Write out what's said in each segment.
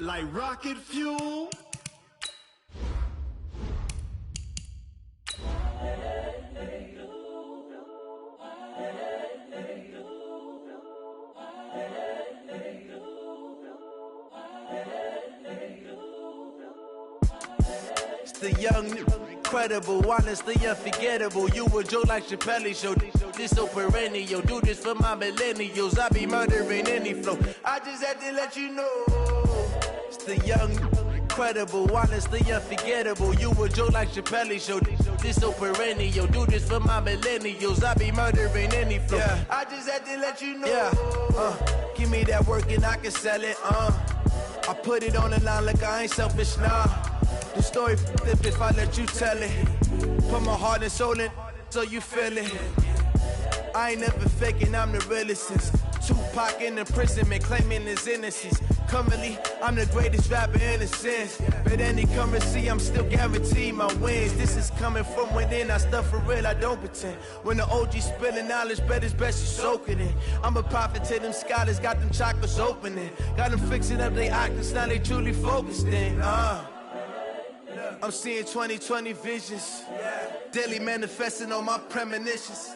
like rocket fuel. It's the young, incredible, honestly unforgettable. You a Joe like Chappelle show. This so perennial. Do this for my millennials. I be murdering any flow. I just had to let you know. It's the young, incredible, honestly unforgettable. You a Joe like Chappelle show. This so perennial. Do this for my millennials. I be murdering any flow. Yeah. I just had to let you know. Yeah. Give me that work and I can sell it. I put it on the line like I ain't selfish, nah. The story flip if I let you tell it. Put my heart and soul in so you feel it. I ain't never faking, I'm the realest since Tupac in imprisonment, claiming his innocence. Currently, I'm the greatest rapper in a sense. But any currency, I'm still guaranteed my wins. This is coming from within, I stuff for real, I don't pretend. When the OG spilling knowledge, bet it's best you soak it in. I'm a prophet to them scholars, got them chakras opening. Got them fixing up they octaves, now they truly focused in. I'm seeing 2020 visions. Daily manifesting on my premonitions.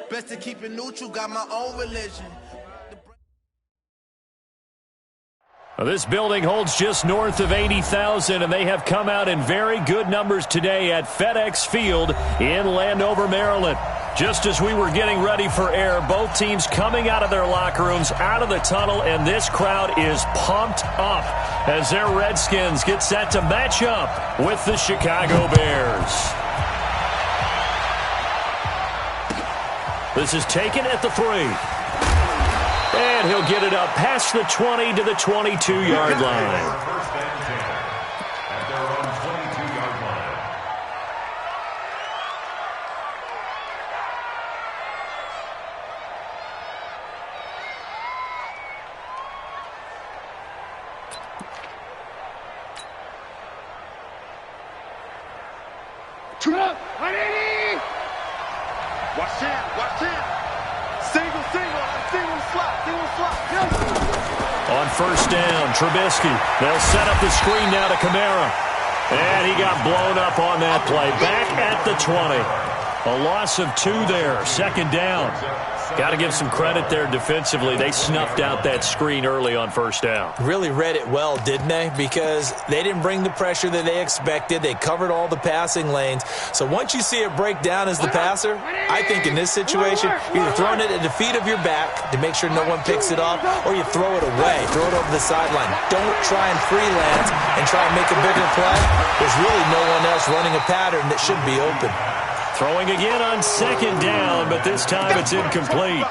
Best to keep it neutral, got my own religion. Well, this building holds just north of 80,000, and they have come out in very good numbers today at FedEx Field in Landover, Maryland. Just as we were getting ready for air, both teams coming out of their locker rooms, out of the tunnel, and this crowd is pumped up as their Redskins get set to match up with the Chicago Bears. This is taken at the 3. And he'll get it up past the 20 to the 22-yard line. On first down, Trubisky. They'll set up the screen now to Kamara. And he got blown up on that play. Back at the 20. A loss of 2 there. Second down. Got to give some credit there defensively. They snuffed out that screen early on first down. Really read it well, didn't they? Because they didn't bring the pressure that they expected. They covered all the passing lanes. So once you see it break down as the passer, I think in this situation, you're either throwing it at the feet of your back to make sure no one picks it up, or you throw it away, throw it over the sideline. Don't try and freelance and try and make a bigger play. There's really no one else running a pattern that should be open. Throwing again on second down, but this time it's incomplete.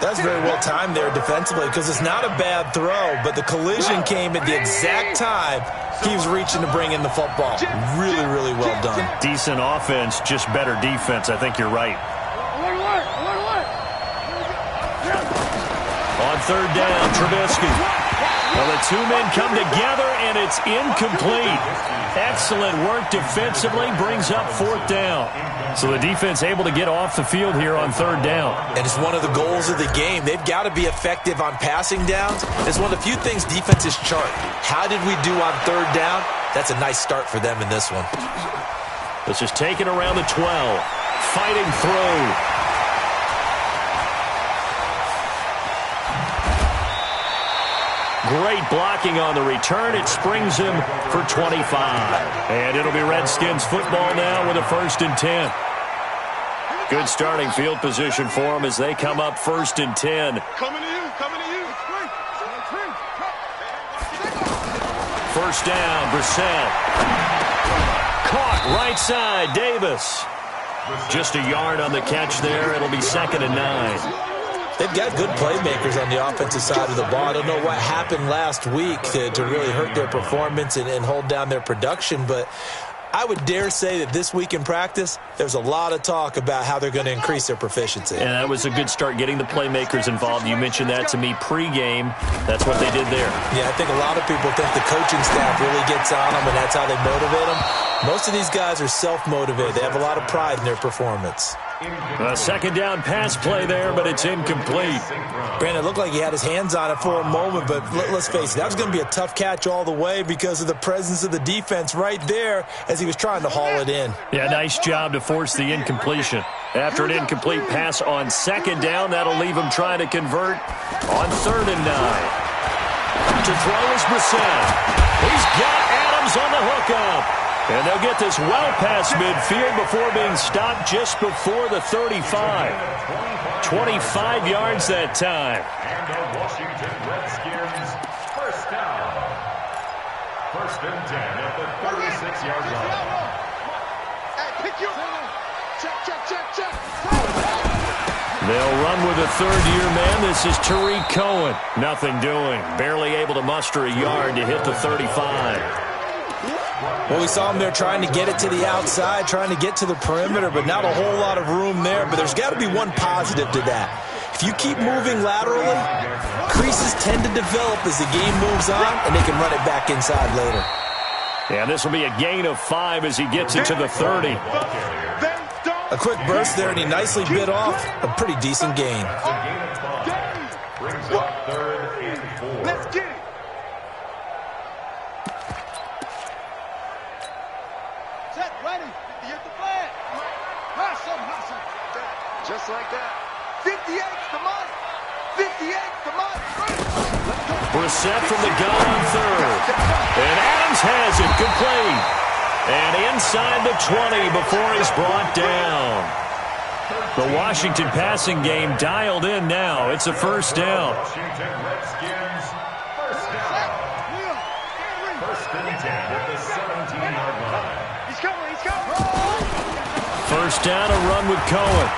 That's very well timed there defensively because it's not a bad throw, but the collision came at the exact time he was reaching to bring in the football. Really, really well done. Decent offense, just better defense. I think you're right. On third down, Trubisky. Well, the two men come together, and it's incomplete. Excellent work defensively, brings up fourth down. So the defense able to get off the field here on third down. And it's one of the goals of the game. They've got to be effective on passing downs. It's one of the few things defenses chart. How did we do on third down? That's a nice start for them in this one. This is taken around the 12. Fighting through. Great blocking on the return. It springs him for 25. And it'll be Redskins football now with a 1st and 10. Good starting field position for them as they come up 1st and 10. Coming to you, coming to you. First down, Brissett. Caught right side, Davis. Just a yard on the catch there. It'll be 2nd and 9. They've got good playmakers on the offensive side of the ball. I don't know what happened last week to really hurt their performance and hold down their production, but I would dare say that this week in practice, there's a lot of talk about how they're going to increase their proficiency. And that was a good start, getting the playmakers involved. You mentioned that to me pregame. That's what they did there. Yeah, I think a lot of people think the coaching staff really gets on them, and that's how they motivate them. Most of these guys are self-motivated. They have a lot of pride in their performance. A second down pass play there, but it's incomplete. Brandon, it looked like he had his hands on it for a moment, but let's face it, that was going to be a tough catch all the way because of the presence of the defense right there as he was trying to haul it in. Yeah, nice job to force the incompletion. After an incomplete pass on second down, that'll leave him trying to convert on 3rd and 9. To throw is Brissett. He's got Adams on the hookup. And they'll get this well past midfield before being stopped just before the 35. 25 yards that time. And the Washington Redskins first down. 1st and 10 at the 36-yard line. They'll run with a third-year man. This is Tariq Cohen. Nothing doing. Barely able to muster a yard to hit the 35. Well, we saw him there trying to get it to the outside, trying to get to the perimeter, but not a whole lot of room there. But there's got to be one positive to that. If you keep moving laterally, creases tend to develop as the game moves on, and they can run it back inside later. Yeah, this will be a gain of 5 as he gets it to the 30. A quick burst there, and he nicely bit off a pretty decent gain. Brings up 3rd and 4. Let's get it. Set, ready. You hit the flag. Hustle. Just like that. 58's the money. 58's the money. Brissett from the gun on 3rd. And Adams has it complete. And inside the 20 before he's brought down. The Washington passing game dialed in now. It's a first down. Washington Redskins first down. 1st and 10 at the 17-yard line. He's coming. First down, a run with Cohen.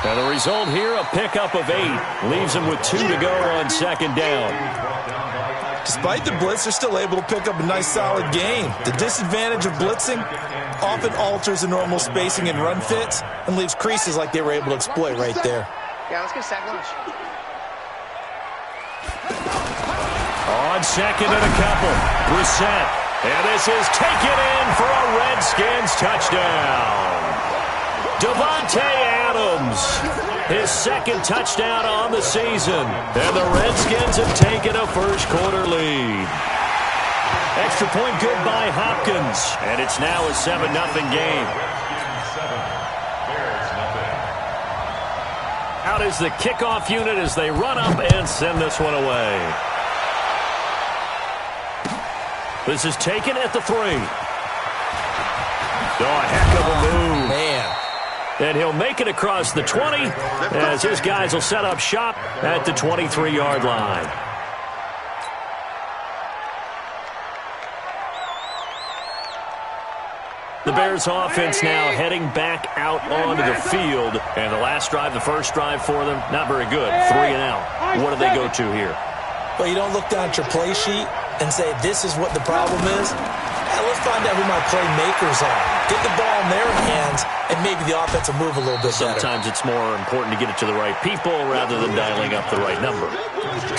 And the result here, a pickup of 8. Leaves him with 2 to go on second down. Despite the blitz, they're still able to pick up a nice solid gain. The disadvantage of blitzing often alters the normal spacing and run fits and leaves creases like they were able to exploit right there. Yeah, let's get sack lunch. On second and a couple, Brissett. And this is taken in for a Redskins touchdown. Davante Adams, his 2nd touchdown on the season. And the Redskins have taken a first-quarter lead. Extra point good by Hopkins. And it's now a 7-0 game. Out is the kickoff unit as they run up and send this one away. This is taken at the 3. Oh, a heck of a move. Man. And he'll make it across the 20 as his guys will set up shop at the 23-yard line. The Bears offense now heading back out onto the field. And the last drive, the first drive for them, not very good. 3 and out. What do they go to here? Well, you don't look down at your play sheet and say, this is what the problem is. Let's find out who my playmakers are. Get the ball in their hands, and maybe the offense will move a little bit better. Sometimes it's more important to get it to the right people rather than dialing up the right number.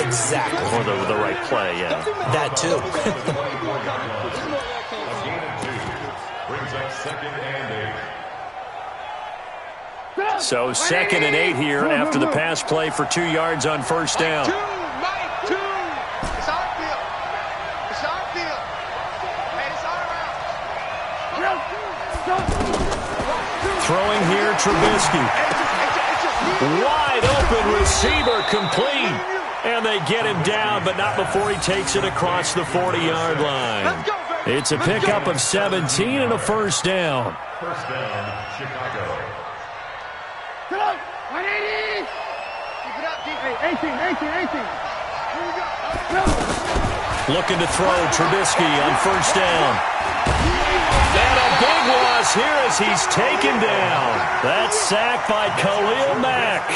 Exactly. Or the right play, yeah. That too. Brings up 2nd and 8. So 2nd and 8 here after the pass play for 2 yards on first down. Throwing here, Trubisky. Wide open receiver complete. And they get him down, but not before he takes it across the 40-yard line. It's a pickup of 17 and a first down. First down, Chicago. Come on, 180. Keep it up, keep it. 18. Looking to throw, Trubisky on first down. And a big loss here as he's taken down. That's sacked by Khalil Mack.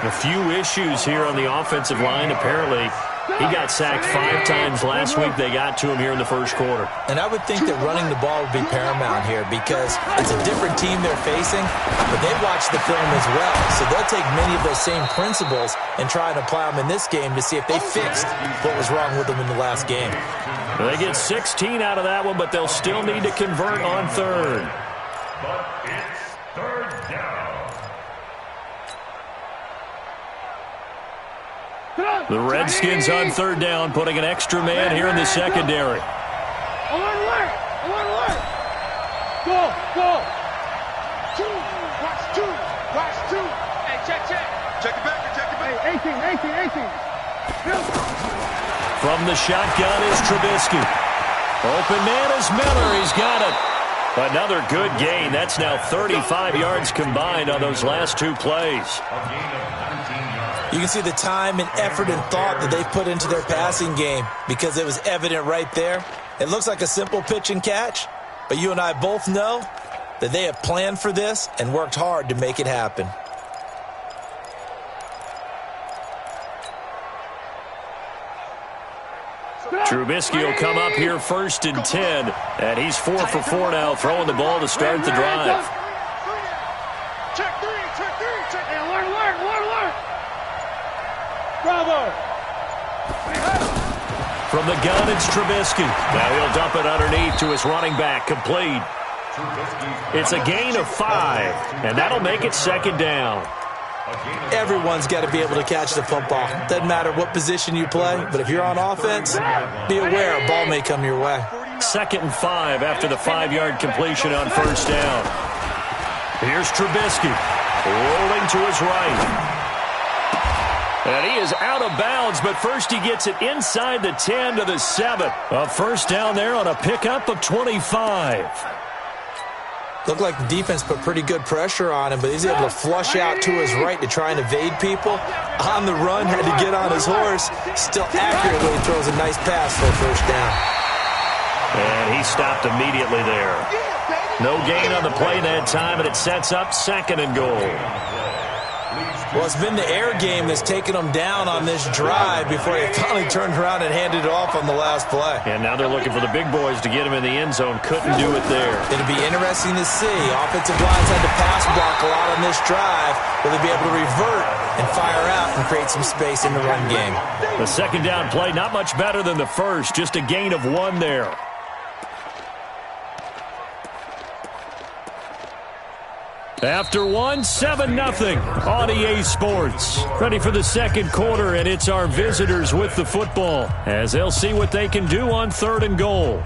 A few issues here on the offensive line. Apparently, he got sacked 5 times last week. They got to him here in the first quarter. And I would think that running the ball would be paramount here because it's a different team they're facing, but they watch the film as well. So they'll take many of those same principles and try and apply them in this game to see if they fixed what was wrong with them in the last game. They get 16 out of that one, but they'll still need to convert on third. But it's Third down. The Redskins on third down, putting an extra man here in the secondary. Alert! Go! Watch two. Hey, check. Check it back. Hey, 18. From the shotgun is Trubisky. Open man is Miller. He's got it. Another good gain. That's now 35 yards combined on those last two plays. You can see the time and effort and thought that they put into their passing game because it was evident right there. It looks like a simple pitch and catch, but you and I both know that they have planned for this and worked hard to make it happen. Trubisky will come up here first and 10, and he's 4 for 4 now, throwing the ball to start the drive. Check three. Hey, alert. Bravo. From the gun, it's Trubisky. Now he'll dump it underneath to his running back, complete. It's a gain of 5, and that'll make it second down. Everyone's got to be able to catch the football. Doesn't matter what position you play, but if you're on offense, be aware a ball may come your way. 2nd and 5 after the 5-yard completion on first down. Here's Trubisky, rolling to his right. And he is out of bounds, but first he gets it inside the 10 to the 7. A first down there on a pickup of 25. Looked like the defense put pretty good pressure on him, but he's able to flush out to his right to try and evade people. On the run, had to get on his horse. Still accurate when he throws a nice pass for a first down. And he stopped immediately there. No gain on the play that time, and it sets up 2nd and goal. Well, it's been the air game that's taken them down on this drive before they finally turned around and handed it off on the last play. And now they're looking for the big boys to get him in the end zone. Couldn't do it there. It'll be interesting to see. Offensive lines had to pass block a lot on this drive. Will they be able to revert and fire out and create some space in the run game? The second down play, not much better than the first. Just a gain of 1 there. After 1, 7-0 on EA Sports. Ready for the second quarter, and it's our visitors with the football as they'll see what they can do on 3rd and goal.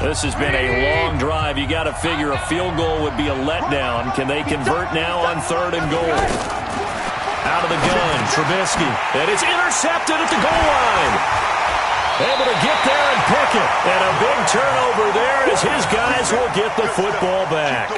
This has been a long drive. You got to figure a field goal would be a letdown. Can they convert now on 3rd and goal? Out of the gun, Trubisky. And it's intercepted at the goal line. Able to get there and pick it. And a big turnover there as his guys will get the football back.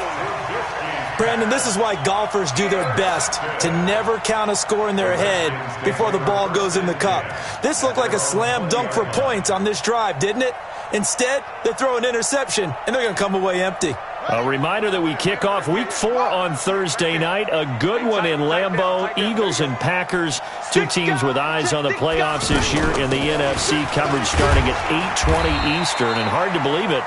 Brandon, this is why golfers do their best to never count a score in their head before the ball goes in the cup. This looked like a slam dunk for points on this drive, didn't it? Instead, they throw an interception, and they're going to come away empty. A reminder that we kick off Week 4 on Thursday night. A good one in Lambeau. Eagles and Packers, two teams with eyes on the playoffs this year in the NFC. Coverage starting at 8:20 Eastern. And hard to believe it,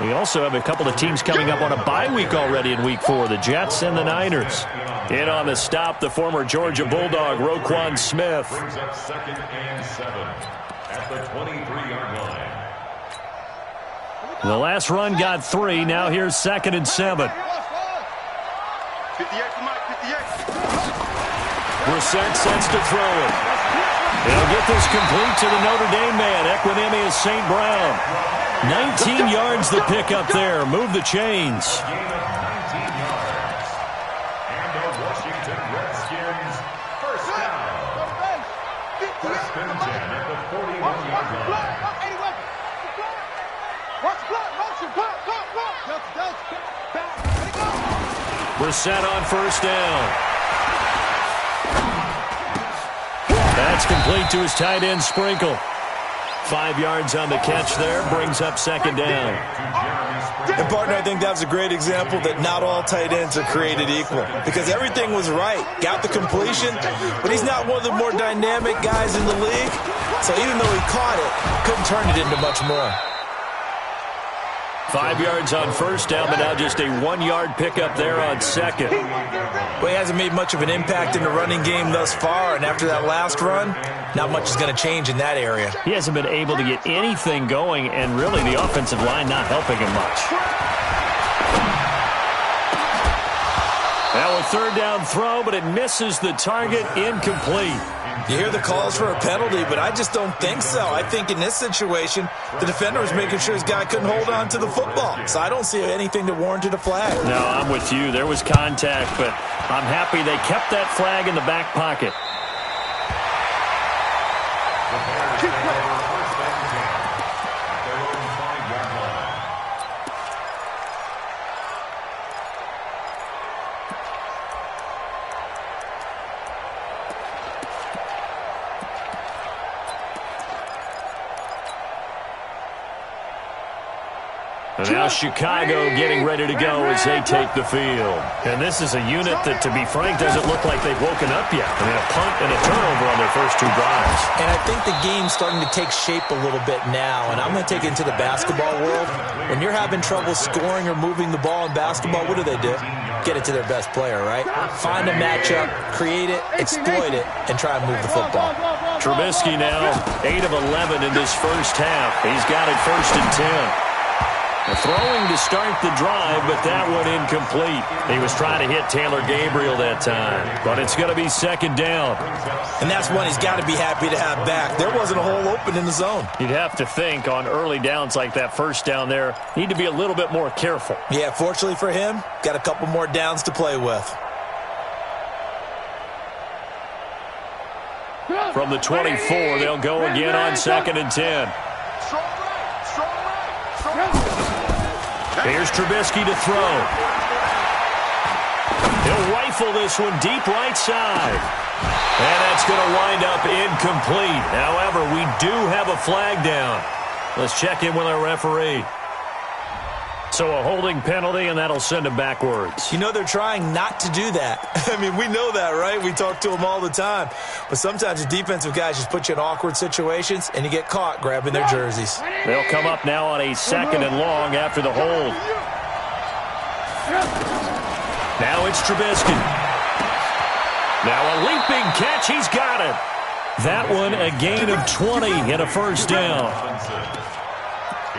we also have a couple of teams coming up on a bye week already in Week 4, the Jets and the Niners. In on the stop, the former Georgia Bulldog, Roquan Smith. Brings up 2nd and 7 at the 23-yard line. The last run got 3. Now here's 2nd and 7. 58 for Mike, 58. Brissett sets to throw it. He'll get this complete to the Notre Dame man, Equinemius St. Brown. 19 yards the pickup there. Move the chains. Gain of 19 yards. And the Washington Redskins first down. 1st and 10 at the 41-yard line. Brissett on first down. That's complete to his tight end, Sprinkle. 5 yards on the catch there, brings up 2nd down. And, partner, I think that was a great example that not all tight ends are created equal because everything was right. Got the completion, but he's not one of the more dynamic guys in the league. So even though he caught it, couldn't turn it into much more. 5 yards on first down, but now just a 1-yard pickup there on 2nd. Well, he hasn't made much of an impact in the running game thus far, and after that last run, not much is going to change in that area. He hasn't been able to get anything going, and really the offensive line not helping him much. Now a third down throw, but it misses the target, incomplete. You hear the calls for a penalty, but I just don't think so. I think in this situation, the defender was making sure his guy couldn't hold on to the football. So I don't see anything that warranted a flag. No, I'm with you. There was contact, but I'm happy they kept that flag in the back pocket. And now Chicago getting ready to go as they take the field. And this is a unit that, to be frank, doesn't look like they've woken up yet. I mean, a punt and a turnover on their first two drives. And I think the game's starting to take shape a little bit now. And I'm going to take it into the basketball world. When you're having trouble scoring or moving the ball in basketball, what do? Get it to their best player, right? Find a matchup, create it, exploit it, and try and move the football. Trubisky now 8 of 11 in this first half. He's got it 1st and 10. Throwing to start the drive, but that one incomplete. He was trying to hit Taylor Gabriel that time, but it's going to be 2nd down. And that's one he's got to be happy to have back. There wasn't a hole open in the zone. You'd have to think on early downs like that first down there, need to be a little bit more careful. Yeah, fortunately for him, got a couple more downs to play with. From the 24, they'll go again on 2nd and 10. Here's Trubisky to throw. He'll rifle this one deep right side. And that's going to wind up incomplete. However, we do have a flag down. Let's check in with our referee. So a holding penalty, and that'll send him backwards. You know, they're trying not to do that. I mean, we know that, right? We talk to them all the time. But sometimes the defensive guys just put you in awkward situations, and you get caught grabbing their jerseys. They'll come up now on a 2nd and long after the hold. Now it's Trubisky. Now a leaping catch. He's got it. That one a gain of 20 and a 1st down.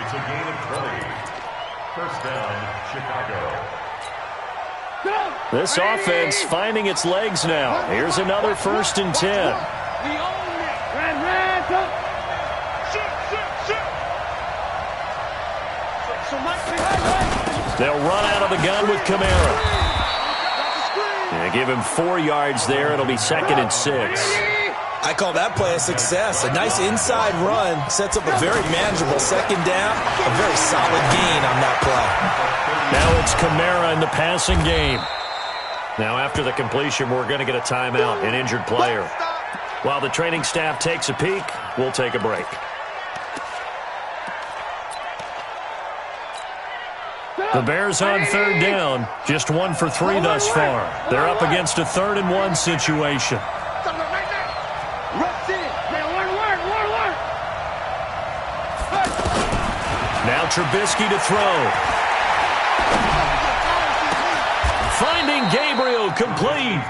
It's a gain of 20. 1st down, Chicago. This offense finding its legs now. Here's another 1st and 10. They'll run out of the gun with Kamara. And give him 4 yards there. It'll be 2nd and 6. I call that play a success. A nice inside run sets up a very manageable 2nd down. A very solid gain on that play. Now it's Kamara in the passing game. Now after the completion, we're going to get a timeout, an injured player. While the training staff takes a peek, we'll take a break. The Bears on 3rd down, just 1 for 3 thus far. They're up against a 3rd and 1 situation. Now Trubisky to throw. Finding Gabriel complete.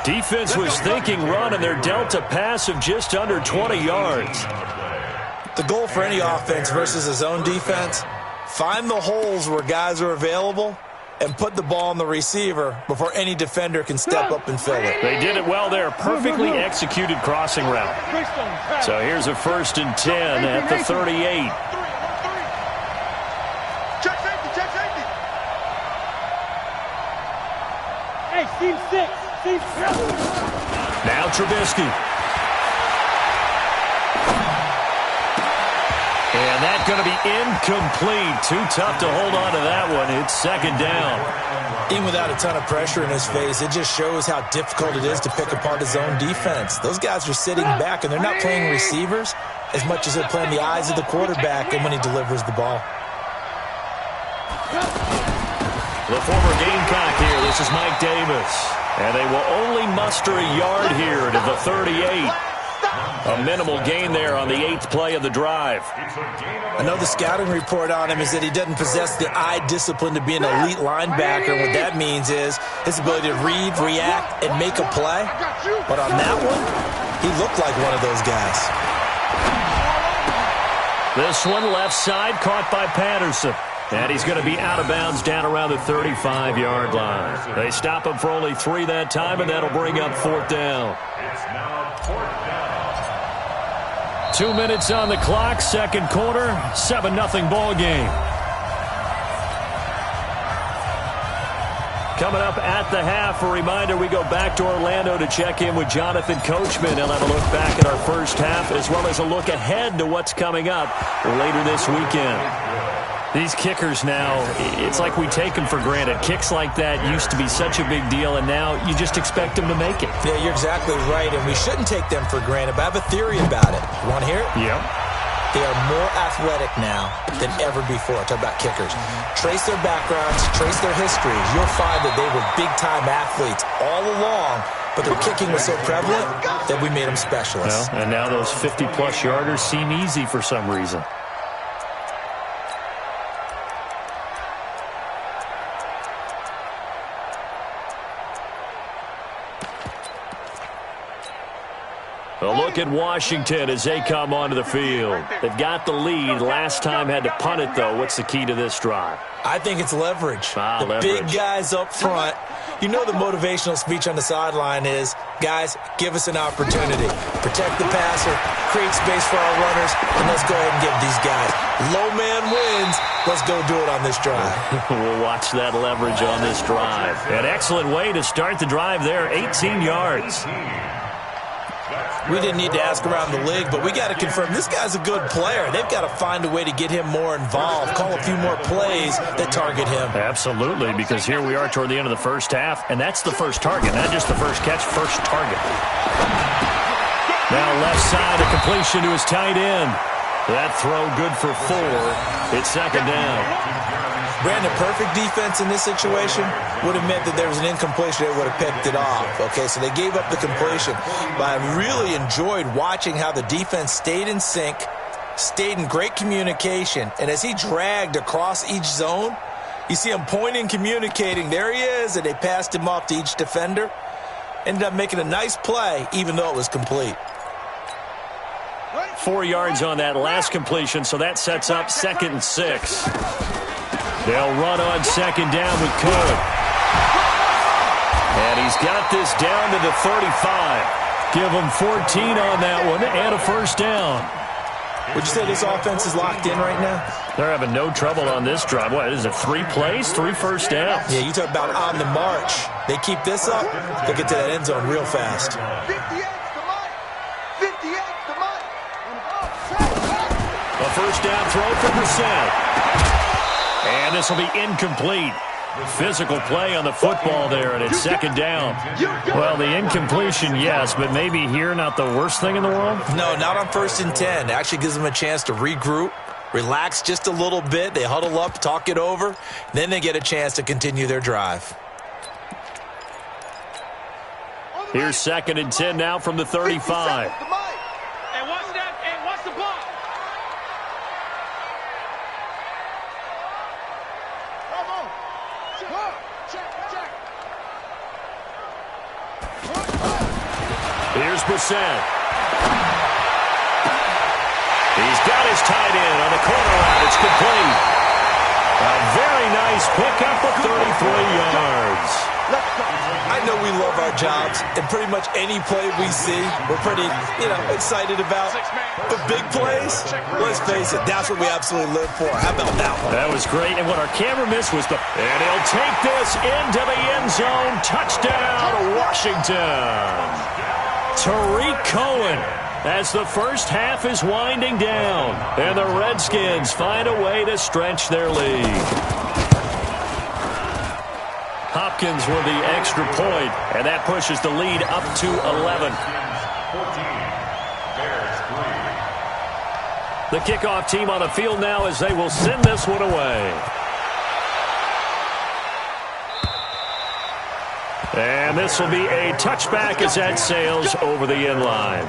Defense was thinking run, and they're dealt a pass of just under 20 yards. The goal for any offense versus a zone defense, find the holes where guys are available and put the ball on the receiver before any defender can step up and fill it. They did it well there. Perfectly executed crossing route. So here's a 1st and 10 at the 38. Check safety, check safety. Hey, Steve 6. Now Trubisky. And that's going to be incomplete. Too tough to hold on to that one. It's 2nd down. Even without a ton of pressure in his face, it just shows how difficult it is to pick apart his own defense. Those guys are sitting back, and they're not playing receivers as much as they're playing the eyes of the quarterback and when he delivers the ball. The former Gamecock here. This is Mike Davis. And they will only muster a yard here to the 38. A minimal gain there on the 8th play of the drive. Another scouting report on him is that he doesn't possess the eye discipline to be an elite linebacker. What that means is his ability to read, react, and make a play. But on that one, he looked like one of those guys. This one left side caught by Patterson. And he's going to be out of bounds down around the 35-yard line. They stop him for only 3 that time, and that'll bring up 4th down. It's now 4th down. 2 minutes on the clock, second quarter, 7-0 ball game. Coming up at the half, a reminder, we go back to Orlando to check in with Jonathan Coachman. He'll have a look back at our first half as well as a look ahead to what's coming up later this weekend. These kickers now, it's like we take them for granted. Kicks like that used to be such a big deal, and now you just expect them to make it. Yeah, you're exactly right, and we shouldn't take them for granted, but I have a theory about it. You want to hear it? Yep. They are more athletic now than ever before. Talk about kickers. Trace their backgrounds, trace their histories. You'll find that they were big-time athletes all along, but their kicking was so prevalent that we made them specialists. Well, and now those 50-plus yarders seem easy for some reason. A look at Washington as they come onto the field. They've got the lead. Last time had to punt it, though. What's the key to this drive? I think it's leverage. The leverage. Big guys up front. You know the motivational speech on the sideline is, guys, give us an opportunity. Protect the passer, create space for our runners, and let's go ahead and give these guys. Low man wins. Let's go do it on this drive. We'll watch that leverage on this drive. An excellent way to start the drive there, 18 yards. We didn't need to ask around the league, but we got to confirm this guy's a good player. They've got to find a way to get him more involved, call a few more plays that target him. Absolutely, because here we are toward the end of the first half, and that's the first target, not just the first catch, first target. Now left side, a completion to his tight end. That throw good for 4. It's second down. Brandon, perfect defense in this situation would have meant that there was an incompletion. They would have picked it off. Okay, so they gave up the completion. But I really enjoyed watching how the defense stayed in sync, stayed in great communication, and as he dragged across each zone, you see him pointing, communicating. There he is, and they passed him off to each defender. Ended up making a nice play, even though it was complete. 4 yards on that last completion, so that sets up 2nd and 6. They'll run on second down with Cohen. And he's got this down to the 35. Give him 14 on that one and a first down. Would you say this offense is locked in right now? They're having no trouble on this drive. What, is it 3 plays, 3 first downs? Yeah, you talk about on the march. They keep this up, they'll get to that end zone real fast. 58's the Mike. 58's the Mike. A first down throw for Brissett. And this will be incomplete. Physical play on the football there, and it's second down. Well, the incompletion, yes, but maybe here not the worst thing in the world? No, not on 1st and 10. It actually gives them a chance to regroup, relax just a little bit. They huddle up, talk it over. Then they get a chance to continue their drive. Here's 2nd and 10 now from the 35. And watch that, and watch the ball. Here's Brissett. He's got his tight end on the corner route. It's complete. A very nice pickup of 33 yards. I know we love our jobs, and pretty much any play we see, we're pretty, excited about. But big plays, let's face it, that's what we absolutely live for. How about that one? That was great, and what our camera missed was and he'll take this into the end zone. Touchdown, Washington. Tariq Cohen, as the first half is winding down, and the Redskins find a way to stretch their lead. Hopkins with the extra point, and that pushes the lead up to 11. 14, Bears 3. The kickoff team on the field now as they will send this one away. And this will be a touchback as that sails over the end line.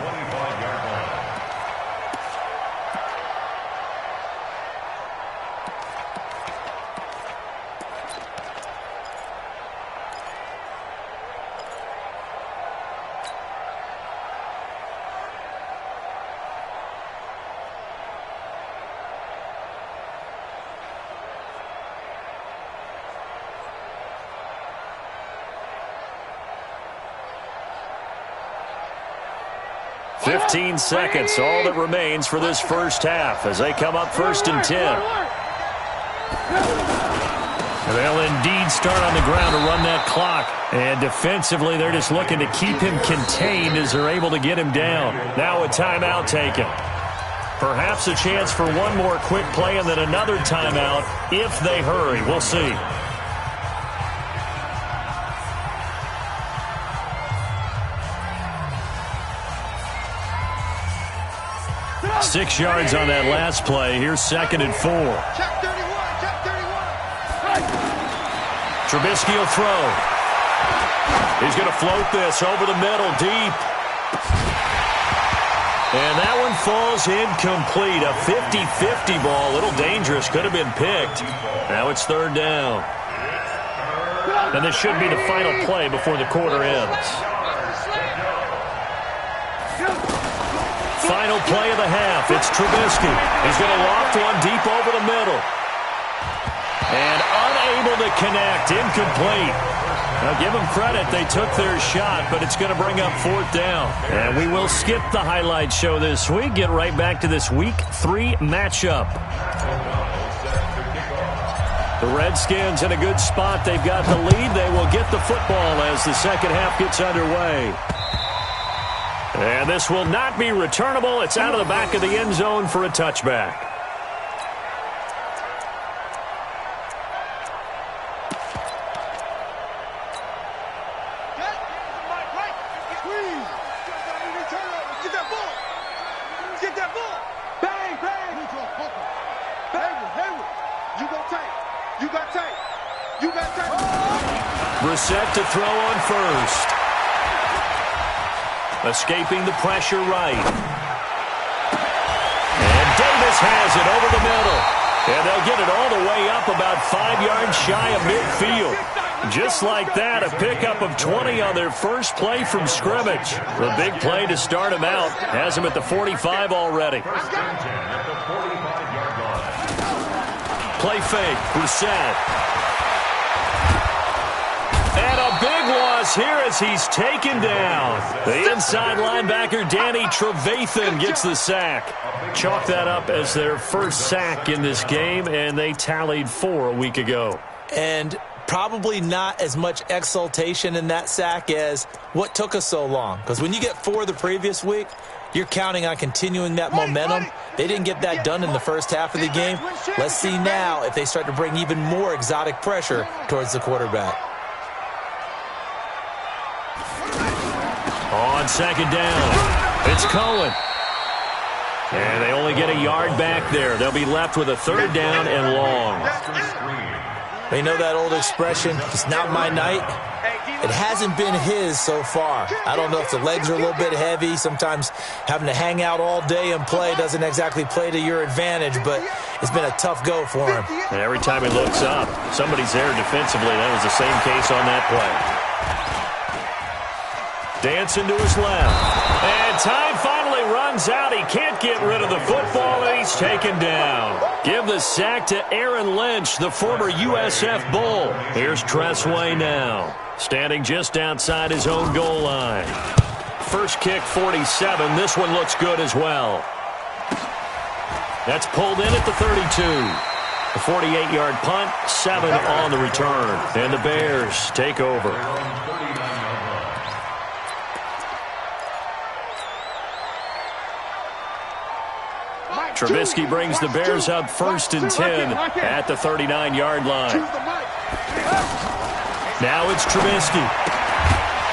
15 seconds, all that remains for this first half as they come up 1st and 10. They'll indeed start on the ground to run that clock. And defensively, they're just looking to keep him contained as they're able to get him down. Now a timeout taken. Perhaps a chance for one more quick play and then another timeout if they hurry. We'll see. 6 yards on that last play. Here's 2nd and 4. Check 31, check 31. Trubisky will throw. He's going to float this over the middle, deep. And that one falls incomplete. A 50-50 ball. A little dangerous. Could have been picked. Now it's 3rd down. And this should be the final play before the quarter ends. Final play of the half. It's Trubisky. He's going to loft one deep over the middle. And unable to connect. Incomplete. Now, give them credit. They took their shot, but it's going to bring up 4th down. And we will skip the highlight show this week. Get right back to this Week 3 matchup. The Redskins in a good spot. They've got the lead. They will get the football as the second half gets underway. And this will not be returnable. It's out of the back of the end zone for a touchback. Get that ball. Get that ball. Bang, bang. Hayward. You got tight. You got tight. You got tight. Brissett to throw on first. Escaping the pressure right. And Davis has it over the middle. And they'll get it all the way up about 5 yards shy of midfield. Just like that, a pickup of 20 on their first play from scrimmage. The big play to start him out. Has him at the 45 already. Play fake. Brissett. And a big loss here as he's taken down. The inside linebacker, Danny Trevathan, gets the sack. Chalk that up as their first sack in this game, and they tallied 4 a week ago. And probably not as much exultation in that sack as what took us so long. Because when you get 4 the previous week, you're counting on continuing that momentum. They didn't get that done in the first half of the game. Let's see now if they start to bring even more exotic pressure towards the quarterback. On second down, it's Cohen. And they only get a yard back there. They'll be left with a 3rd down and long. They know that old expression, it's not my night. It hasn't been his so far. I don't know if the legs are a little bit heavy. Sometimes having to hang out all day and play doesn't exactly play to your advantage, but it's been a tough go for him. And every time he looks up, somebody's there defensively. That was the same case on that play. Dancing to his left. And time finally runs out. He can't get rid of the football, and he's taken down. Give the sack to Aaron Lynch, the former USF Bull. Here's Tressway now, standing just outside his own goal line. First kick, 47. This one looks good as well. That's pulled in at the 32. A 48-yard punt, 7 on the return. And the Bears take over. Trubisky brings the Bears up 1st and 10 at the 39-yard line. Now it's Trubisky.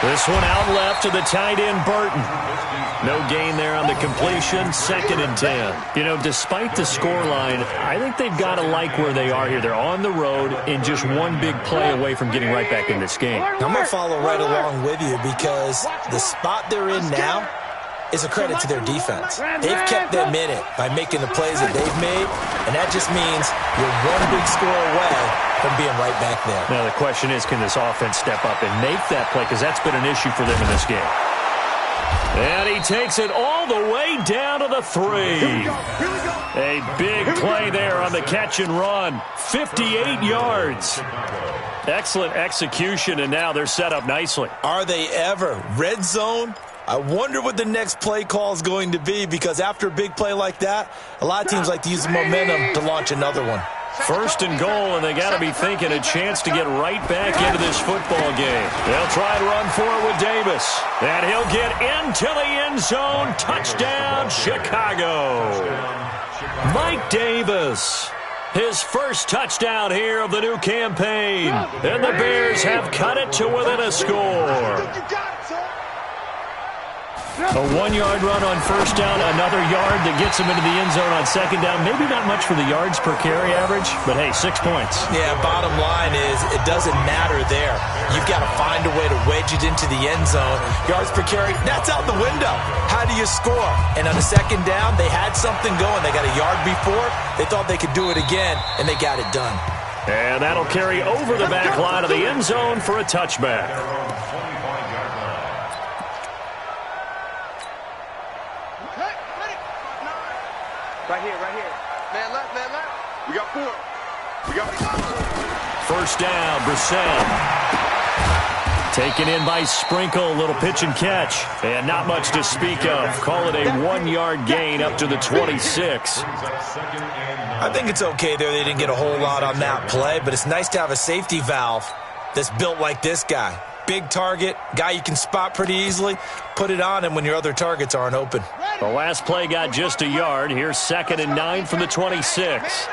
This one out left to the tight end, Burton. No gain there on the completion, 2nd and 10. You know, despite the scoreline, I think they've got to like where they are here. They're on the road and just one big play away from getting right back in this game. I'm going to follow right along with you because the spot they're in now is a credit to their defense. They've kept them in it by making the plays that they've made, and that just means you're one big score away from being right back there. Now the question is, can this offense step up and make that play? Because that's been an issue for them in this game. And he takes it all the way down to the 3. A big play there on the catch and run. 58 yards. Excellent execution, and now they're set up nicely. Are they ever? Red zone, I wonder what the next play call is going to be, because after a big play like that, a lot of teams like to use the momentum to launch another one. First and goal, and they got to be thinking a chance to get right back into this football game. They'll try and run for it with Davis. And he'll get into the end zone. Touchdown, Chicago. Mike Davis. His first touchdown here of the new campaign. And the Bears have cut it to within a score. A 1-yard run on first down, another yard that gets him into the end zone on second down. Maybe not much for the yards per carry average, but hey, 6 points. Yeah, bottom line is it doesn't matter there. You've got to find a way to wedge it into the end zone. Yards per carry, that's out the window. How do you score? And on the second down, they had something going. They got a yard before. They thought they could do it again, and they got it done. And that'll carry over the back line of the end zone for a touchback. Right here. Man left. We got 4. We got 4. First down, Brissett. Taken in by Sprinkle, little pitch and catch. And not much to speak of. Call it a 1-yard gain up to the 26. I think it's okay there. They didn't get a whole lot on that play, but it's nice to have a safety valve that's built like this guy. Big target, guy you can spot pretty easily. Put it on him when your other targets aren't open. The last play got just a yard. Here's 2nd and 9 from the 26.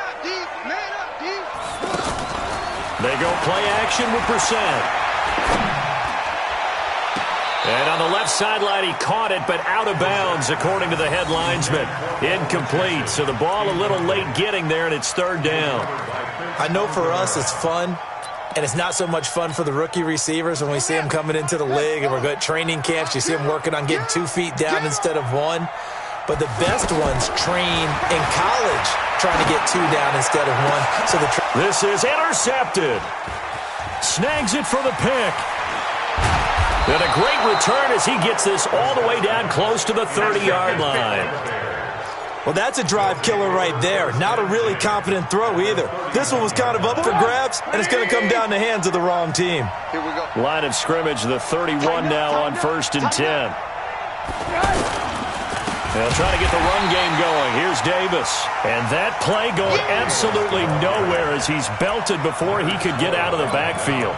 They go play action with Brissett. And on the left sideline, he caught it, but out of bounds, according to the head linesman. Incomplete, so the ball a little late getting there, and it's 3rd down. I know for us it's fun, and it's not so much fun for the rookie receivers when we see them coming into the league and we're good at training camps. You see them working on getting 2 feet down instead of 1. But the best ones train in college trying to get 2 down instead of 1. So this is intercepted. Snags it for the pick. And a great return as he gets this all the way down close to the 30-yard line. Well, that's a drive killer right there. Not a really confident throw either. This one was kind of up for grabs, and it's going to come down the hands of the wrong team. Here we go. Line of scrimmage, the 31 now on 1st and 10. They'll try to get the run game going. Here's Davis. And that play going absolutely nowhere as he's belted before he could get out of the backfield.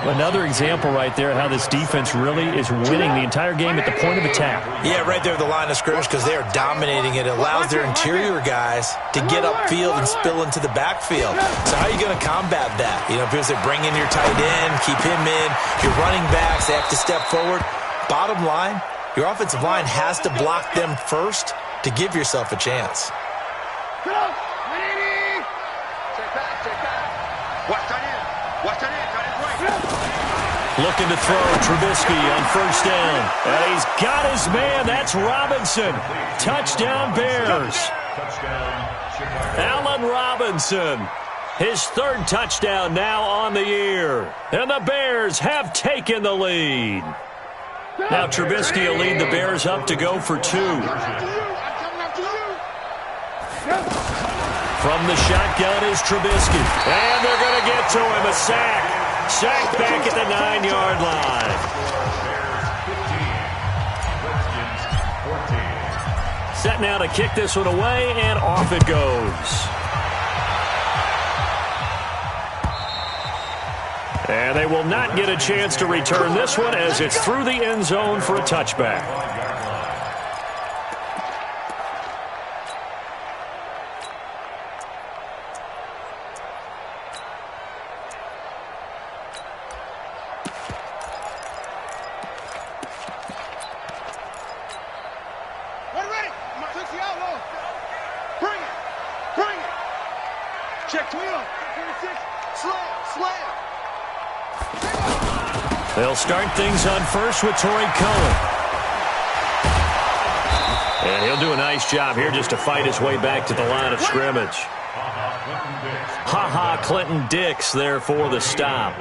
Another example right there how this defense really is winning the entire game at the point of attack. Yeah, right there at the line of scrimmage because they are dominating it. It allows their interior guys to get upfield and spill into the backfield. So how are you going to combat that? You know, because they bring in your tight end, keep him in. Your running backs, they have to step forward. Bottom line, your offensive line has to block them first to give yourself a chance. Check back. Watch that in. Looking to throw Trubisky on first down. And he's got his man. That's Robinson. Touchdown Bears. Allen Robinson. His 3rd touchdown now on the year. And the Bears have taken the lead. Now Trubisky will lead the Bears up to go for 2. From the shotgun is Trubisky. And they're going to get to him. A sack. Sack back at the 9-yard line. Set now to kick this one away, and off it goes. And they will not get a chance to return this one as it's through the end zone for a touchback. They'll start things on first with Torrey Cohen. And he'll do a nice job here just to fight his way back to the line of scrimmage. Clinton Dix there for the stop.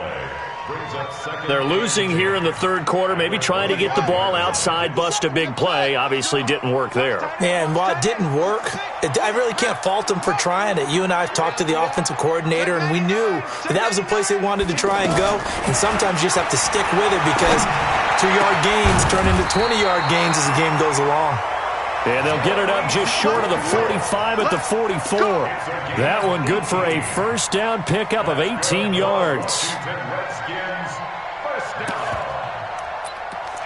They're losing here in the 3rd quarter, maybe trying to get the ball outside, bust a big play. Obviously didn't work there. And while it didn't work, I really can't fault them for trying it. You and I have talked to the offensive coordinator, and we knew that was a place they wanted to try and go. And sometimes you just have to stick with it because 2-yard gains turn into 20-yard gains as the game goes along. And they'll get it up just short of the 45 at the 44. That one good for a first down pickup of 18 yards. Redskins, first down.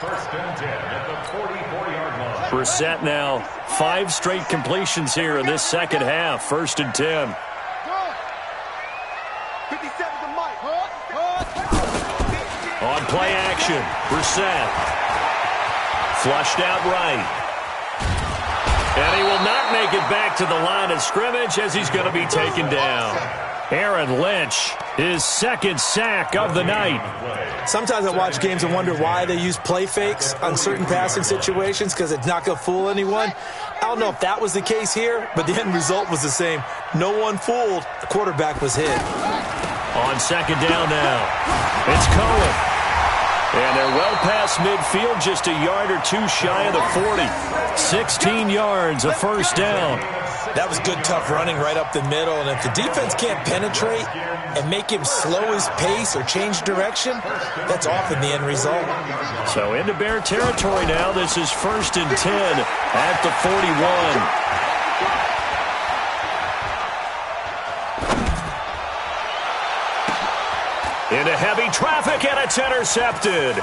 First and 10 at the 44-yard line. Brissett now 5 straight completions here in this second half. First and 10. 57 to Mike. On play action, Brissett. Flushed out right. And he will not make it back to the line of scrimmage as he's going to be taken down. Aaron Lynch, his second sack of the night. Sometimes I watch games and wonder why they use play fakes on certain passing situations because it's not going to fool anyone. I don't know if that was the case here, but the end result was the same. No one fooled. The quarterback was hit. On second down now, it's Cohen. And they're well past midfield, just a yard or two shy of the 40. 16 yards, a first down. That was good, tough running right up the middle. And if the defense can't penetrate and make him slow his pace or change direction, that's often the end result. So into Bear territory now. This is first and 10 at the 41. Into heavy traffic, and it's intercepted.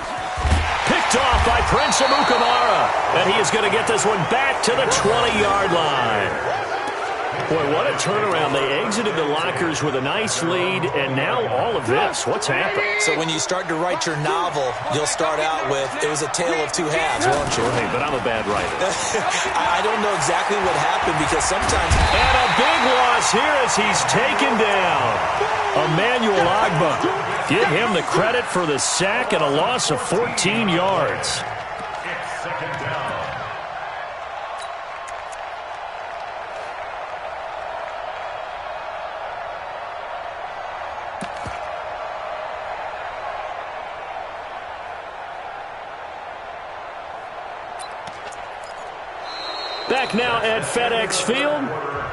Picked off by Prince Amukamara. And he is going to get this one back to the 20-yard line. Boy, what a turnaround. They exited the lockers with a nice lead, and now all of this. What's happened? So when you start to write your novel, you'll start out with, it was a tale of two halves, won't you? Hey, but I'm a bad writer. I don't know exactly what happened because sometimes... And a big loss here as he's taken down. Emmanuel Agba. Give him the credit for the sack and a loss of 14 yards. It's second down. Back now at FedEx Field.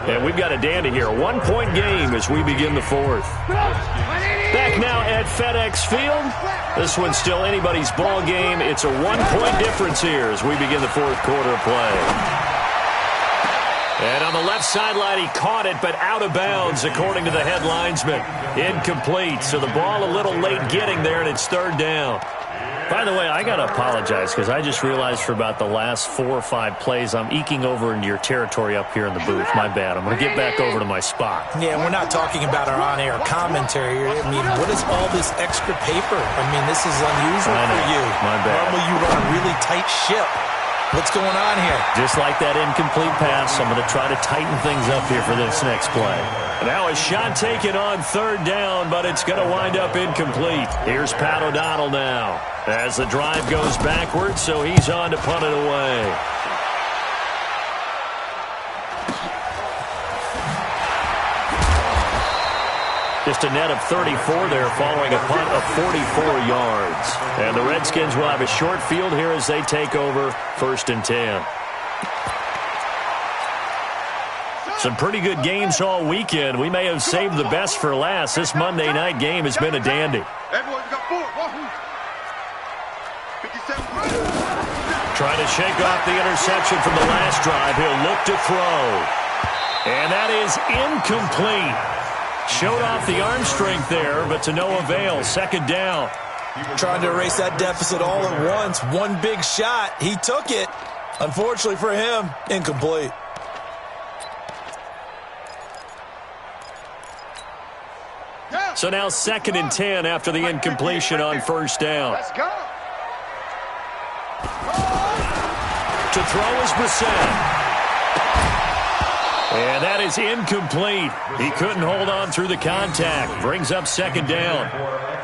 And we've got a dandy here. A 1-point game as we begin the fourth. Back now at FedEx Field. This one's still anybody's ball game. It's a 1-point difference here as we begin the fourth quarter of play. And on the left sideline, he caught it, but out of bounds, according to the head linesman. Incomplete. So the ball a little late getting there, and it's third down. By the way, I got to apologize because I just realized for about the last 4 or 5 plays, I'm eking over into your territory up here in the booth. My bad. I'm going to get back over to my spot. Yeah, we're not talking about our on-air commentary here. I mean, what is all this extra paper? I mean, this is unusual for you. My bad. Normally you run a really tight ship. What's going on here? Just like that incomplete pass, I'm going to try to tighten things up here for this next play. Now a shot taken on third down, but it's going to wind up incomplete. Here's Pat O'Donnell now as the drive goes backwards, so he's on to punt it away. Just a net of 34 there following a punt of 44 yards. And the Redskins will have a short field here as they take over first and 10. Some pretty good games all weekend. We may have saved the best for last. This Monday night game has been a dandy. Everyone got 4. 57. Trying to shake off the interception from the last drive. He'll look to throw. And that is incomplete. Showed off the arm strength there, but to no avail. Second down. Trying to erase that deficit all at once. One big shot. He took it. Unfortunately for him, incomplete. So now second and 10 after the incompletion on first down. Let's go. To throw is Brissett. And that is incomplete. He couldn't hold on through the contact. Brings up second down.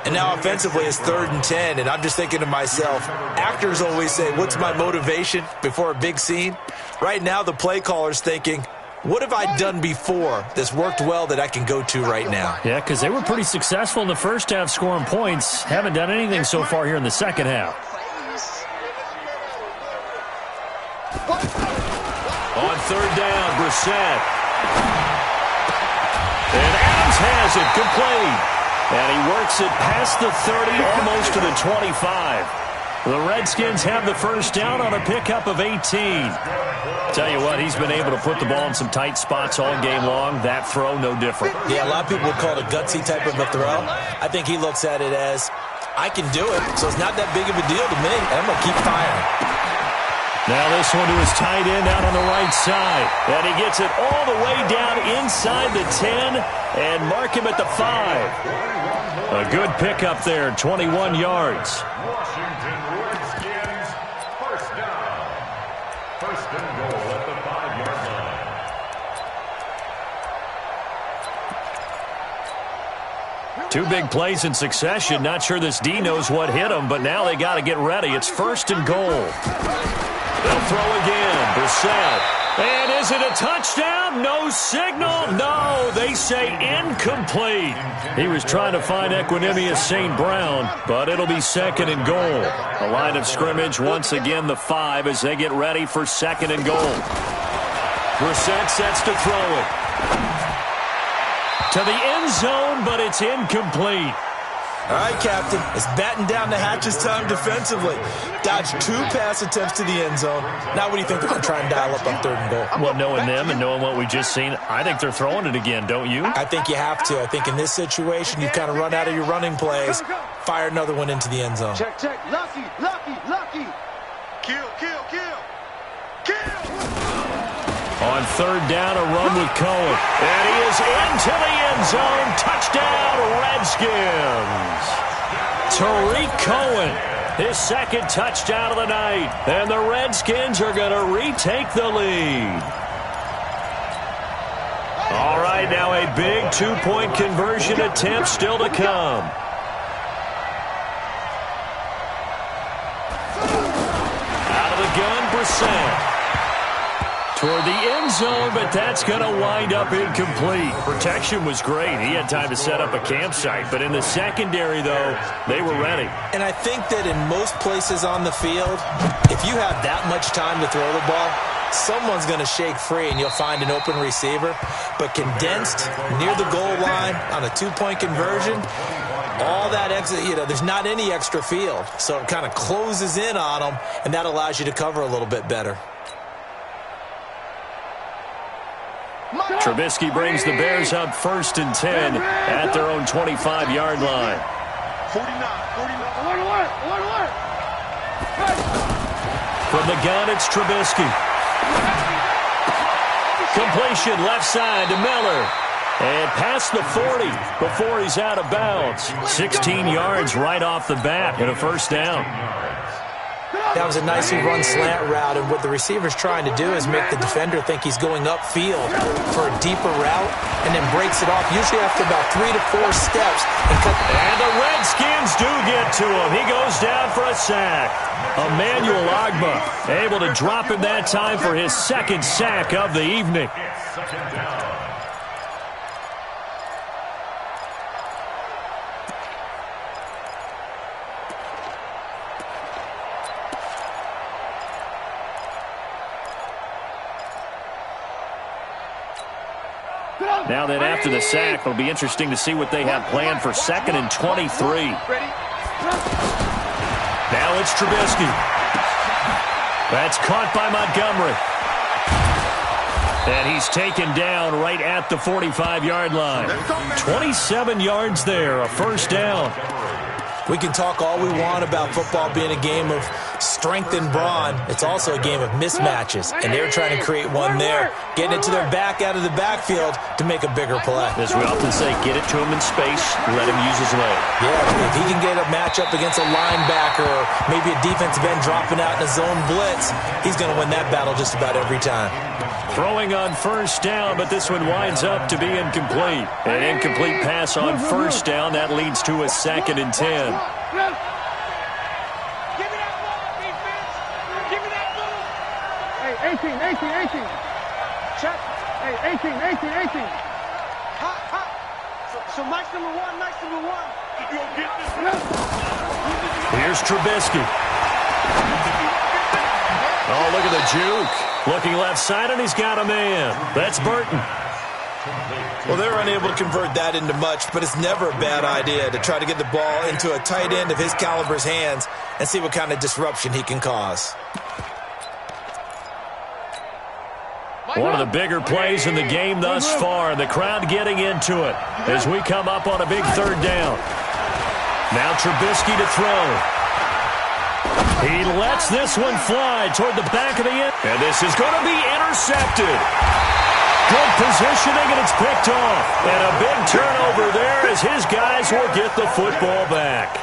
And now offensively it's third and 10, and I'm just thinking to myself, actors always say, what's my motivation before a big scene? Right now the play caller's thinking, what have I done before that's worked well that I can go to right now? Yeah, because they were pretty successful in the first half scoring points. Haven't done anything so far here in the second half. On third down, Brissett. And Adams has it, complete. And he works it past the 30, almost to the 25. The Redskins have the first down on a pickup of 18. Tell you what, he's been able to put the ball in some tight spots all game long. That throw, no different. Yeah, a lot of people would call it a gutsy type of a throw. I think he looks at it as, I can do it, so it's not that big of a deal to me, and I'm going to keep firing. Now this one to his tight end out on the right side. And he gets it all the way down inside the 10 and mark him at the 5. A good pickup there, 21 yards. Washington Redskins, first down. First and goal at the 5-yard line. Two big plays in succession. Not sure this D knows what hit him, but now they got to get ready. It's first and goal. They'll throw again. Brissett. And is it a touchdown? No signal. No, they say incomplete. He was trying to find Equanimous St. Brown, but it'll be second and goal. The line of scrimmage, once again, the 5 as they get ready for second and goal. Brissett sets to throw it. To the end zone, but it's incomplete. All right, Captain, it's batten down the hatches time defensively. Dodged 2 pass attempts to the end zone. Now what do you think they're going to try and dial up on third and goal? Well, knowing them and knowing what we just seen, I think they're throwing it again, don't you? I think you have to. I think in this situation, you kind of run out of your running plays, fire another one into the end zone. Check, check. Lucky, lucky, lucky. Kill, kill, kill. Kill. On third down, a run with Cohen. And he is into the end zone. Touchdown, Redskins. Tariq Cohen, his second touchdown of the night. And the Redskins are going to retake the lead. All right, now a big two-point conversion attempt still to come. Out of the gun, Brissett. Toward the end zone, but that's going to wind up incomplete. Protection was great. He had time to set up a campsite. But in the secondary, though, they were ready. And I think that in most places on the field, if you have that much time to throw the ball, someone's going to shake free and you'll find an open receiver. But condensed near the goal line on a two-point conversion, all that exit, there's not any extra field. So it kind of closes in on them, and that allows you to cover a little bit better. Trubisky brings the Bears up first and 10 at their own 25-yard line. 49. From the gun, it's Trubisky. Completion left side to Miller. And past the 40 before he's out of bounds. 16 yards right off the bat and a first down. That was a nicely run slant route, and what the receiver's trying to do is make the defender think he's going upfield for a deeper route, and then breaks it off, usually after about 3 to 4 steps. And the Redskins do get to him. He goes down for a sack. Emmanuel Ogbah able to drop him that time for his second sack of the evening. Second down. Now then, after the sack, it'll be interesting to see what they have planned for second and 23. Now it's Trubisky. That's caught by Montgomery. And he's taken down right at the 45-yard line. 27 yards there, a first down. We can talk all we want about football being a game of strength and brawn. It's also a game of mismatches, and they're trying to create one there, getting it to their back out of the backfield to make a bigger play. As we often say, get it to him in space, let him use his leg. Yeah, if he can get a matchup against a linebacker or maybe a defensive end dropping out in a zone blitz, he's going to win that battle just about every time. Throwing on first down, but this one winds up to be incomplete. An incomplete pass on first down. That leads to a second and 10. Give me that ball, defense. Give me that ball. Hey, 18. Check. Hey, 18. Hot. So Mike's number one. You gonna get this? Here's Trubisky. Oh, look at the juke. Looking left side, and he's got a man. That's Burton. Well, they were unable to convert that into much, but it's never a bad idea to try to get the ball into a tight end of his caliber's hands and see what kind of disruption he can cause. One of the bigger plays in the game thus far, and the crowd getting into it as we come up on a big third down. Now Trubisky to throw. He lets this one fly toward the back of the end, and this is going to be intercepted. Good positioning, and it's picked off. And a big turnover there as his guys will get the football back.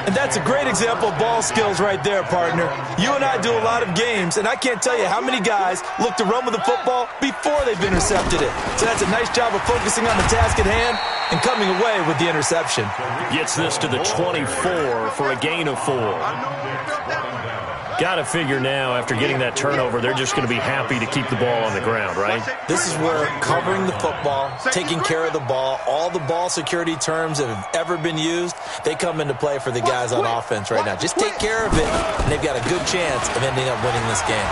And that's a great example of ball skills right there, partner. You and I do a lot of games, and I can't tell you how many guys look to run with the football before they've intercepted it. So that's a nice job of focusing on the task at hand and coming away with the interception. Gets this to the 24 for a gain of 4. Got to figure now, after getting that turnover, they're just going to be happy to keep the ball on the ground, right? This is where covering the football, taking care of the ball, all the ball security terms that have ever been used, they come into play for the guys on offense right now. Just take care of it, and they've got a good chance of ending up winning this game.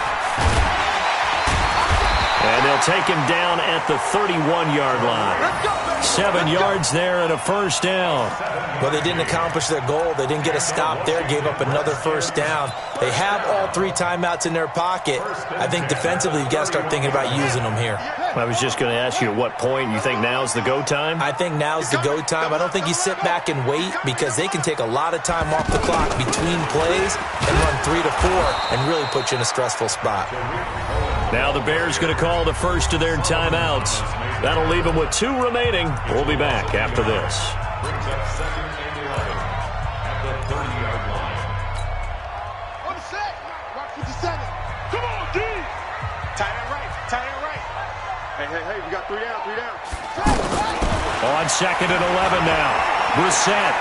And they'll take him down at the 31-yard line. 7 yards there and a first down. Well, they didn't accomplish their goal. They didn't get a stop there, gave up another first down. They have all 3 timeouts in their pocket. I think defensively you've got to start thinking about using them here. I was just going to ask you at what point you think now's the go time? I think now's the go time. I don't think you sit back and wait because they can take a lot of time off the clock between plays and run 3 to 4 and really put you in a stressful spot. Now the Bears going to call the first of their timeouts. That'll leave them with 2 remaining. We'll be back after this. Brings up 2nd and 11 at the 30-yard line. On the set. Watch with the 7. Come on, D. Tight end right. Tight end right. Hey, we got 3 down, 3 down. On 2nd and 11 now. Brissett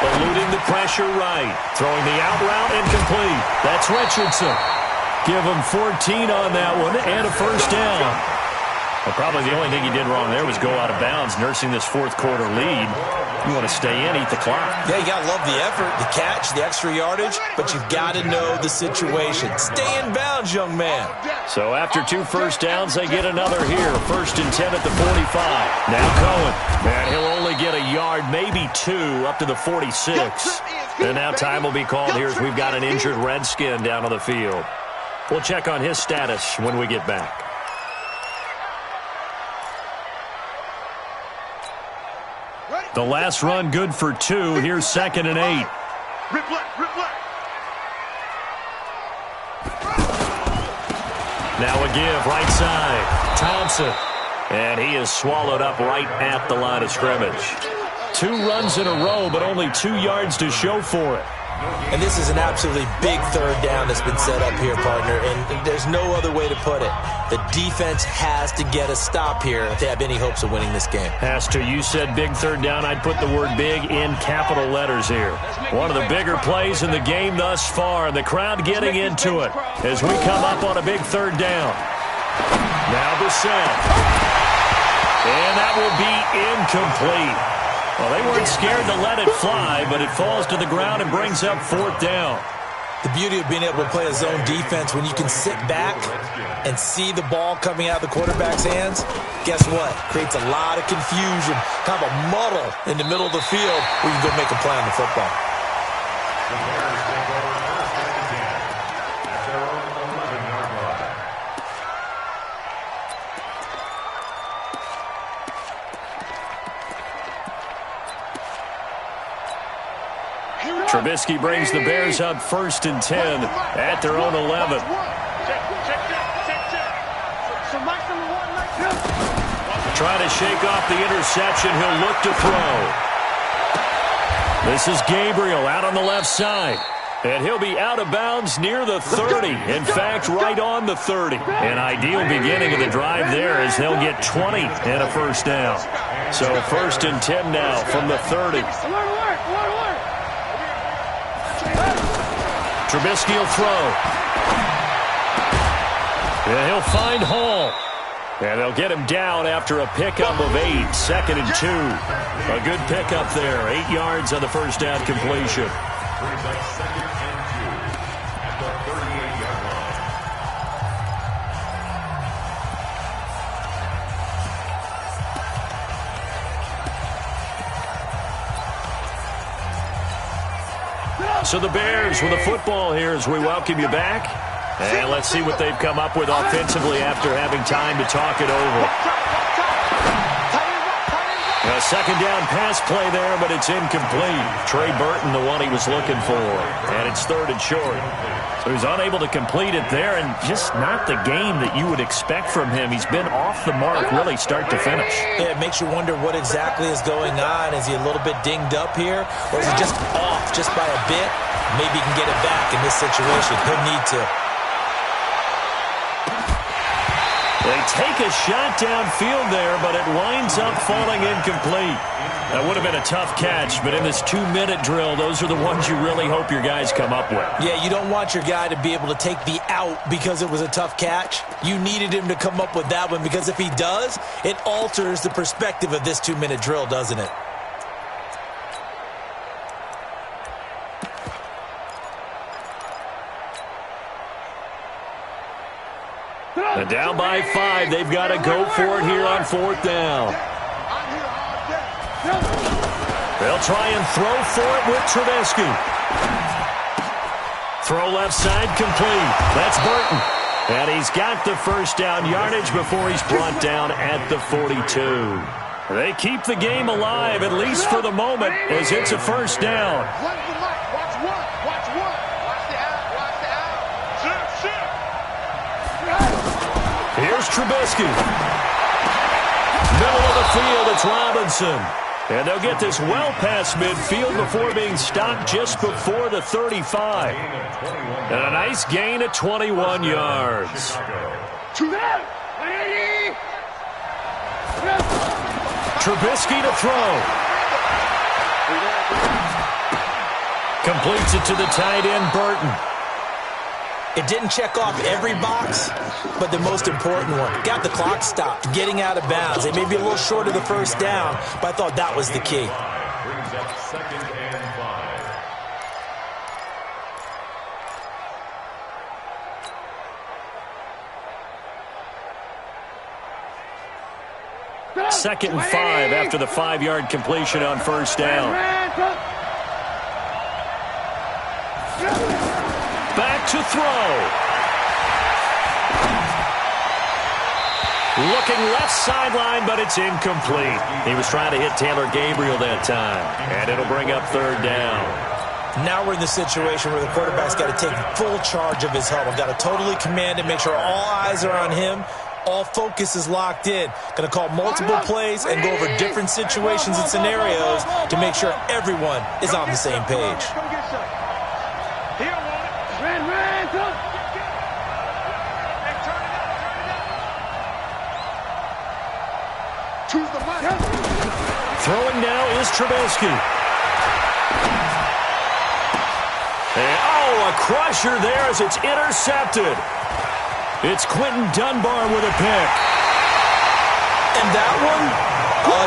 eluding the pressure right. Throwing the out route incomplete. That's Richardson. Give him 14 on that one and a first down. Well, probably the only thing he did wrong there was go out of bounds, nursing this fourth quarter lead. You want to stay in, eat the clock. Yeah, you got to love the effort, the catch, the extra yardage, but you've got to know the situation. Stay in bounds, young man. So after 2 first downs, they get another here. 1st and 10 at the 45. Now Cohen. And he'll only get a yard, maybe 2, up to the 46. And now time will be called here as we've got an injured Redskin down on the field. We'll check on his status when we get back. The last run good for 2. Here's 2nd and 8. Rip left. Now a give, right side. Thompson. And he is swallowed up right at the line of scrimmage. 2 runs in a row, but only 2 yards to show for it. And this is an absolutely big third down that's been set up here, partner, and there's no other way to put it. The defense has to get a stop here if they have any hopes of winning this game. Has to. You said big third down. I'd put the word big in capital letters here. One of the bigger plays in the game thus far, and the crowd getting into it as we come up on a big third down. Now Brissett. And that will be incomplete. Well, they weren't scared to let it fly, but it falls to the ground and brings up 4th down. The beauty of being able to play a zone defense when you can sit back and see the ball coming out of the quarterback's hands, guess what? Creates a lot of confusion, kind of a muddle in the middle of the field where you can go make a play on the football. The Bears take over 1st and 10 at their own 11-yard line. Trubisky brings the Bears up 1st and 10 at their own 11. Trying to shake off the interception. He'll look to throw. This is Gabriel out on the left side. And he'll be out of bounds near the 30. In fact, right on the 30. An ideal beginning of the drive there as they'll get 20 and a first down. So 1st and 10 now from the 30. Trubisky will throw. And he'll find Hall. And they'll get him down after a pickup of 8. 2nd and 2. A good pickup there. 8 yards on the first down completion. Brings up 2nd and 2 at the 38-yard line. So the Bears with the football here as we welcome you back. And let's see what they've come up with offensively after having time to talk it over. A second down pass play there, but it's incomplete. Trey Burton, the one he was looking for. And it's 3rd and short. So he's unable to complete it there, and just not the game that you would expect from him. He's been off the mark really start to finish. Yeah, it makes you wonder what exactly is going on. Is he a little bit dinged up here, or is he just off just by a bit? Maybe he can get it back in this situation. He'll need to. They take a shot downfield there, but it winds up falling incomplete. That would have been a tough catch, but in this 2-minute drill, those are the ones you really hope your guys come up with. Yeah, you don't want your guy to be able to take the out because it was a tough catch. You needed him to come up with that one, because if he does, it alters the perspective of this 2-minute drill, doesn't it? And down by 5, they've got to go for it here on 4th down. They'll try and throw for it with Trubisky. Throw left side complete. That's Burton. And he's got the first down yardage before he's brought down at the 42. They keep the game alive, at least for the moment, as it's a first down. Here's Trubisky. Middle of the field, it's Robinson. And they'll get this well past midfield before being stopped just before the 35. And a nice gain of 21 yards. Trubisky to throw. Completes it to the tight end, Burton. It didn't check off every box, but the most important one. Got the clock stopped, getting out of bounds. They may be a little short of the first down, but I thought that was the key. Brings up 2nd and 5. 2nd and 5 after the 5-yard completion on first down. Back to throw. Looking left sideline, but it's incomplete. He was trying to hit Taylor Gabriel that time. And it'll bring up 3rd down. Now we're in the situation where the quarterback's got to take full charge of his huddle. Got to totally command it, make sure all eyes are on him. All focus is locked in. Going to call multiple plays and go over different situations and scenarios to make sure everyone is on the same page. Throwing now is Trubisky. And, a crusher there as it's intercepted. It's Quentin Dunbar with a pick. And that one,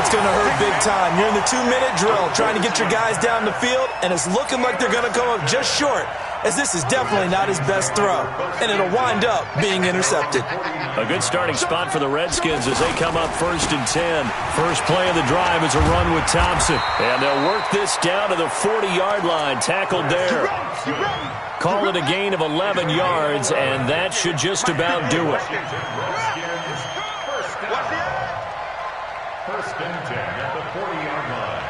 it's going to hurt big time. You're in the 2-minute drill trying to get your guys down the field, and it's looking like they're going to come up just short, as this is definitely not his best throw, and it'll wind up being intercepted. A good starting spot for the Redskins as they come up 1st and 10. First play of the drive is a run with Thompson. And they'll work this down to the 40-yard line. Tackled there. Call it a gain of 11 yards, and that should just about do it. First and 10 at the 40-yard line.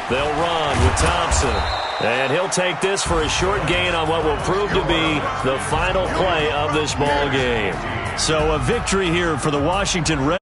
They'll run with Thompson. And he'll take this for a short gain on what will prove to be the final play of this ball game. So a victory here for the Washington Redskins.